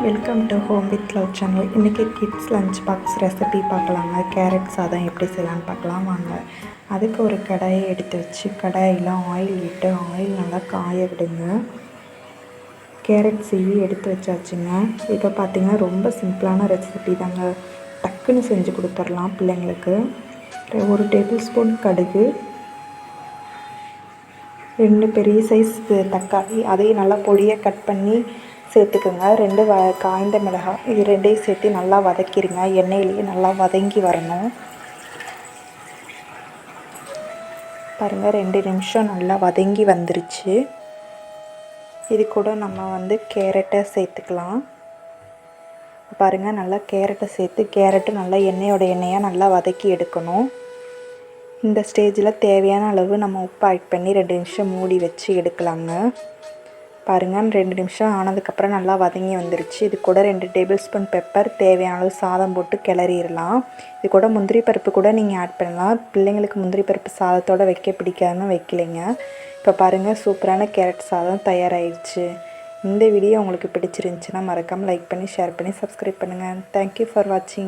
Welcome to home with love channel. இன்றைக்கி kids lunch box recipe பார்க்கலாங்க. Carrot சாதம் எப்படி செய்யலான்னு பார்க்கலாம் வாங்க. அதுக்கு ஒரு கடாயை எடுத்து வச்சு கடாயில் ஆயில் விட்டு ஆயில் நல்லா காய விடுங்க. கேரட் சீவி எடுத்து வச்சாச்சுங்க. இப்போ பார்த்திங்கன்னா ரொம்ப சிம்பிளான ரெசிபி தாங்க. டக்குன்னு செஞ்சு கொடுத்துடலாம் பிள்ளைங்களுக்கு. 1 டேபிள் ஸ்பூன் கடுகு, 2 பெரிய சைஸ் தக்காளி அதையும் நல்லா பொடியாக கட் பண்ணி சேர்த்துக்குங்க. 2 காய்ந்த மிளகாய், இது 2ஐயும் சேர்த்து நல்லா வதக்கிடுங்க. எண்ணெயிலேயே நல்லா வதங்கி வரணும். பாருங்கள், 2 நிமிஷம் நல்லா வதங்கி வந்துருச்சு. இது கூட நம்ம கேரட்டை சேர்த்துக்கலாம். பாருங்கள், நல்லா கேரட்டை சேர்த்து கேரட்டு நல்லா எண்ணெயாக நல்லா வதக்கி எடுக்கணும். இந்த ஸ்டேஜில் தேவையான அளவு நம்ம உப்பு ஆட் பண்ணி 2 நிமிஷம் மூடி வச்சு எடுக்கலாங்க. பாருங்கள், 2 நிமிஷம் ஆனதுக்கப்புறம் நல்லா வதங்கி வந்துருச்சு. இது கூட 2 டேபிள் ஸ்பூன் பெப்பர், தேவையான அளவு சாதம் போட்டு கிளறிடலாம். இது கூட முந்திரி பருப்பு கூட நீங்கள் ஆட் பண்ணலாம். பிள்ளைங்களுக்கு முந்திரி பருப்பு சாதத்தோடு வைக்க பிடிக்காதுன்னு வைக்கலைங்க. இப்போ பாருங்கள், சூப்பரான கேரட் சாதம் தயாராகிடுச்சு. இந்த வீடியோ உங்களுக்கு பிடிச்சிருந்துச்சுன்னா மறக்காமல் லைக் பண்ணி ஷேர் பண்ணி சப்ஸ்கிரைப் பண்ணுங்கள். தேங்க்யூ ஃபார் வாட்சிங்.